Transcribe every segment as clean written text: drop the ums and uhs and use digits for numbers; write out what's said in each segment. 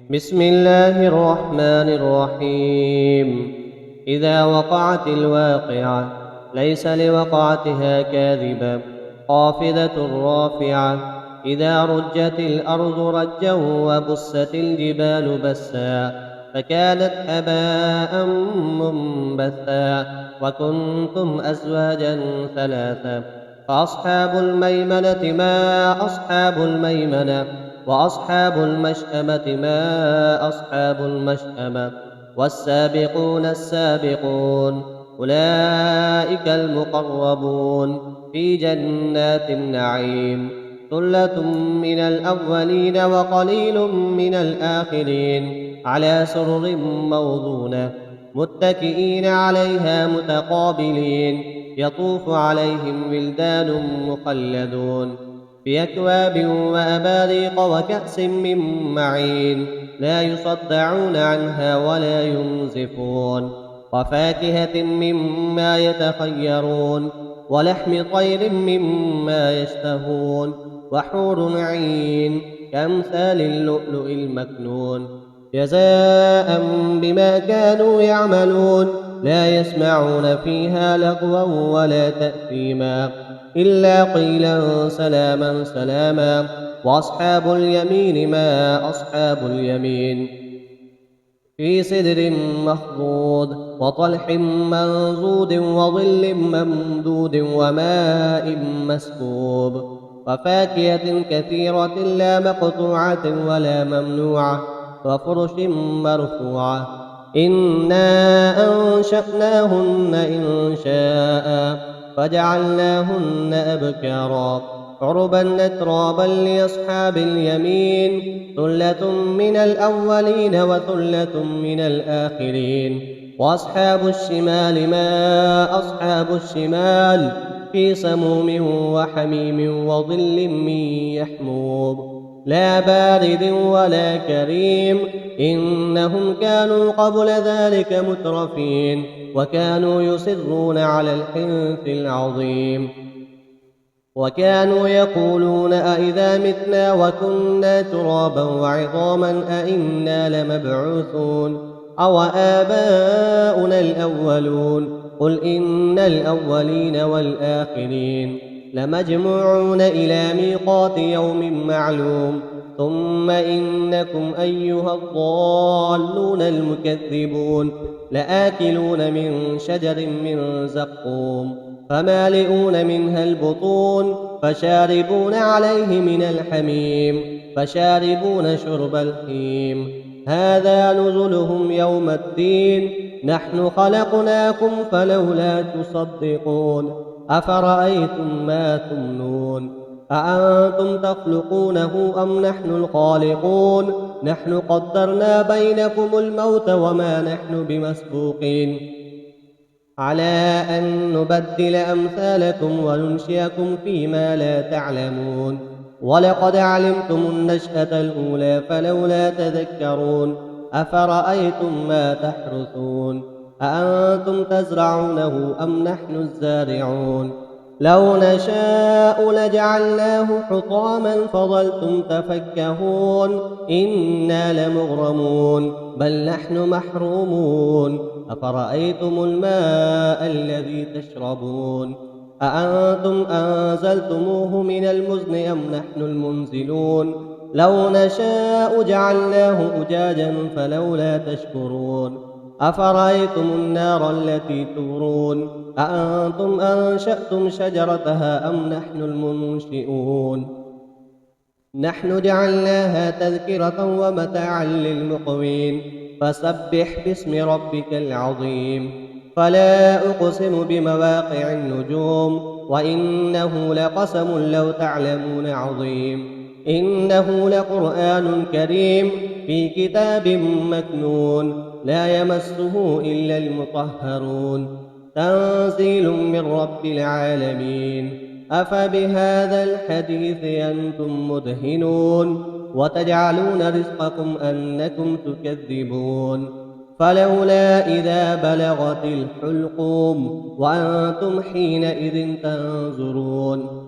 بسم الله الرحمن الرحيم. إذا وقعت الواقعة ليس لوقعتها كاذبة خافضة رافعة. إذا رجت الأرض رجا وبست الجبال بسا فكانت هباء منبثا وكنتم أزواجا ثلاثا. فأصحاب الميمنة ما أصحاب الميمنة وأصحاب المشأمة ما أصحاب المشأمة. والسابقون السابقون أولئك المقربون في جنات النعيم. ثلة من الأولين وقليل من الآخرين على سرر موضونة متكئين عليها متقابلين. يطوف عليهم ولدان مخلدون بأكواب وأباريق وكأس من معين لا يصدعون عنها ولا ينزفون. وفاكهة مما يتخيرون ولحم طير مما يشتهون. وحور عين كأمثال اللؤلؤ المكنون جزاء بما كانوا يعملون. لا يسمعون فيها لغوا ولا تأثيما إلا قيلا سلاما سلاما. وأصحاب اليمين ما أصحاب اليمين في سدر مخضود وطلح منضود وظل ممدود وماء مسكوب. وفاكهة كثيرة لا مقطوعة ولا ممنوعة وفرش مرفوعة. إنا أنشأناهن إنشاء فجعلناهن أبكارا عربا أترابا لأصحاب اليمين. ثلة من الأولين وثلة من الآخرين. وأصحاب الشمال ما أصحاب الشمال في سموم وحميم وظل من يحموم لا بارد ولا كريم. إنهم كانوا قبل ذلك مترفين وكانوا يصرون على الحنث العظيم. وكانوا يقولون أئذا متنا وكنا ترابا وعظاما أئنا لمبعوثون أو آباؤنا الأولون. قل إن الأولين والآخرين لمجموعون إلى ميقات يوم معلوم. ثم إنكم أيها الضالون المكذبون لآكلون من شجر من زقوم فمالئون منها البطون فشاربون عليه من الحميم فشاربون شرب الهيم. هذا نزلهم يوم الدين. نحن خلقناكم فلولا تصدقون. أفرأيتم ما تمنون أأنتم تخلقونه أم نحن الخالقون. نحن قدرنا بينكم الموت وما نحن بمسبوقين على أن نبدل أمثالكم وننشئكم فيما لا تعلمون. ولقد علمتم النشأة الأولى فلولا تذكرون. أفرأيتم ما تحرثون أأنتم تزرعونه أم نحن الزارعون. لو نشاء لجعلناه حطاما فظلتم تفكهون. إنا لمغرمون بل نحن محرومون. أفرأيتم الماء الذي تشربون أأنتم أنزلتموه من المزن أم نحن المنزلون. لو نشاء جعلناه أجاجا فلولا تشكرون. أفرأيتم النار التي تورون أأنتم أنشأتم شجرتها أم نحن المنشئون. نحن جعلناها تذكرة ومتاعا للمقوين. فسبح باسم ربك العظيم. فلا أقسم بمواقع النجوم وإنه لقسم لو تعلمون عظيم. إنه لقرآن كريم في كتاب مكنون لا يمسه إلا المطهرون. تنزيل من رب العالمين. أفبهذا الحديث أنتم مدهنون وتجعلون رزقكم أنكم تكذبون. فلولا إذا بلغت الحلقوم وأنتم حينئذ تنظرون.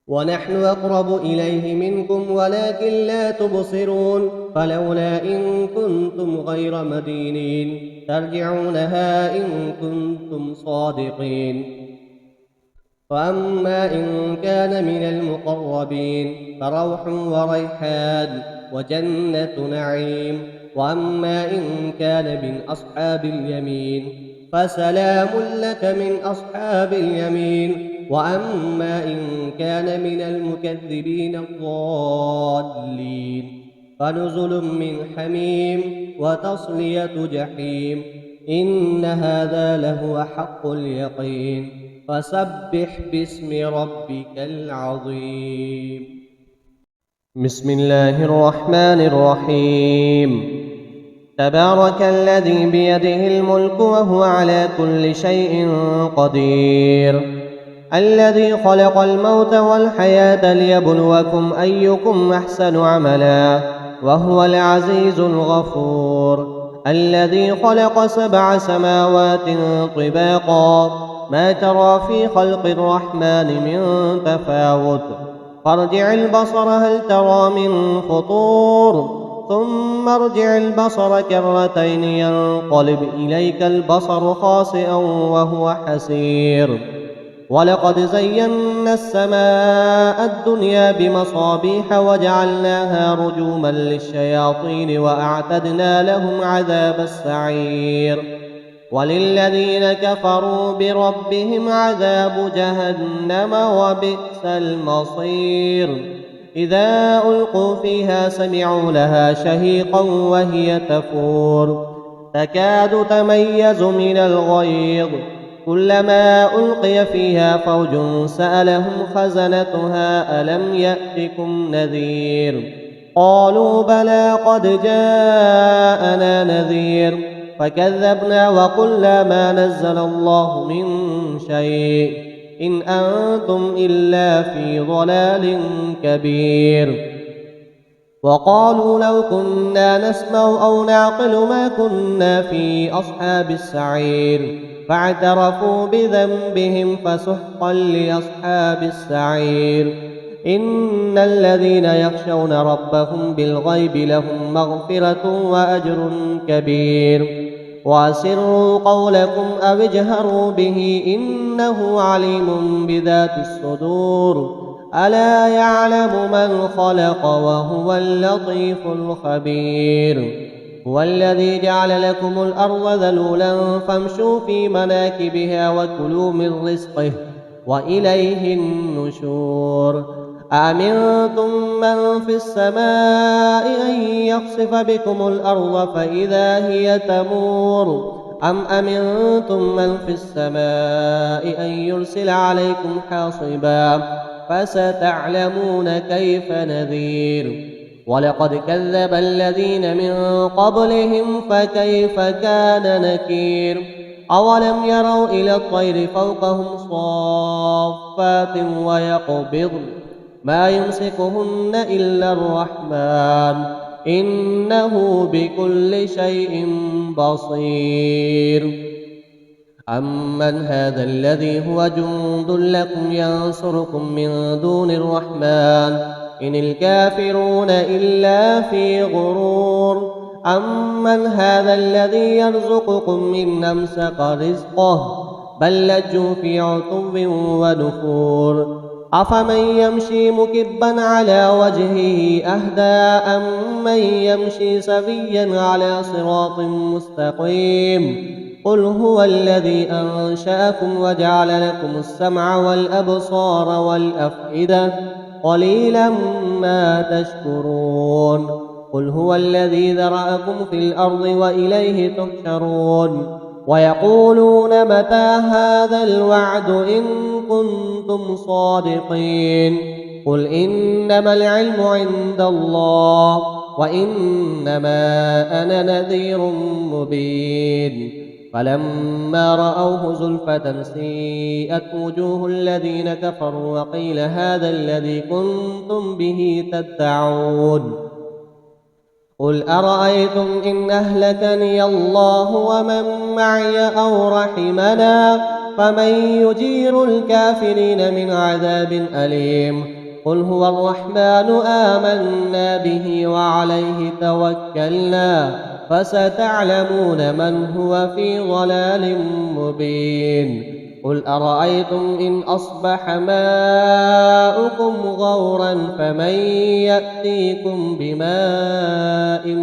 ونحن أقرب إليه منكم ولكن لا تبصرون. فلولا إن كنتم غير مدينين ترجعونها إن كنتم صادقين. وأما إن كان من المقربين فروح وريحان وجنة نعيم. وأما إن كان من أصحاب اليمين فسلام لك من أصحاب اليمين. وأما إن كان من المكذبين الضالين فنزل من حميم وتصلية جحيم. إن هذا لهو حق اليقين. فسبح باسم ربك العظيم. بسم الله الرحمن الرحيم. تبارك الذي بيده الملك وهو على كل شيء قدير، الذي خلق الموت والحياة ليبلوكم أيكم أحسن عملا، وهو العزيز الغفور، الذي خلق 7 سماوات طباقا ما ترى في خلق الرحمن من تفاوت، فارجع البصر هل ترى من فطور، ثم ارجع البصر كرتين ينقلب إليك البصر خاسئا وهو حسير. ولقد زينا السماء الدنيا بمصابيح وجعلناها رجوما للشياطين وأعتدنا لهم عذاب السعير. وللذين كفروا بربهم عذاب جهنم وبئس المصير. إذا ألقوا فيها سمعوا لها شهيقا وهي تفور تكاد تميز من الغيظ، كلما ألقي فيها فوج سألهم خزنتها ألم يأتكم نذير، قالوا بلى قد جاءنا نذير فكذبنا وقلنا ما نزل الله من شيء إن أنتم إلا في ضلال كبير. وقالوا لو كنا نسمع أو نعقل ما كنا في أصحاب السعير، فاعترفوا بذنبهم فسحقا لأصحاب السعير. إن الذين يخشون ربهم بالغيب لهم مغفرة وأجر كبير. وأسروا قولكم أو اجهروا به إنه عليم بذات الصدور. ألا يعلم من خلق وهو اللطيف الخبير. هو الذي جعل لكم الأرض ذلولا فامشوا في مناكبها وكلوا من رزقه وإليه النشور. أأمنتم من في السماء أن يخسف بكم الأرض فإذا هي تمور، أم أمنتم من في السماء أن يرسل عليكم حاصبا، فستعلمون كيف نذير. ولقد كذب الذين من قبلهم فكيف كان نكير. أولم يروا إلى الطير فوقهم صافات ويقبضن ما يمسكهن إلا الرحمن إنه بكل شيء بصير. أمن هذا الذي هو جند لكم ينصركم من دون الرحمن إن الكافرون إلا في غرور. أمن هذا الذي يرزقكم إن أمسك رزقه بل لجوا في عتو ونفور. أفمن يمشي مكبا على وجهه أهدى أمن يمشي سويا على صراط مستقيم. قل هو الذي أنشأكم وجعل لكم السمع والأبصار والأفئدة قليلا ما تشكرون. قل هو الذي ذرأكم في الأرض وإليه تحشرون. ويقولون متى هذا الوعد إن كنتم صادقين. قل إنما العلم عند الله وإنما أنا نذير مبين. فلما رأوه زلفة سيئت وجوه الذين كفروا وقيل هذا الذي كنتم به تدعون. قل أرأيتم إن أهلكني الله ومن معي أو رحمنا فمن يجير الكافرين من عذاب أليم. قل هو الرحمن آمنا به وعليه توكلنا فستعلمون من هو في ضلال مبين قل أرأيتم إن أصبح ماؤكم غورا فمن يأتيكم بماء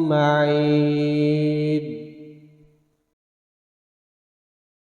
معين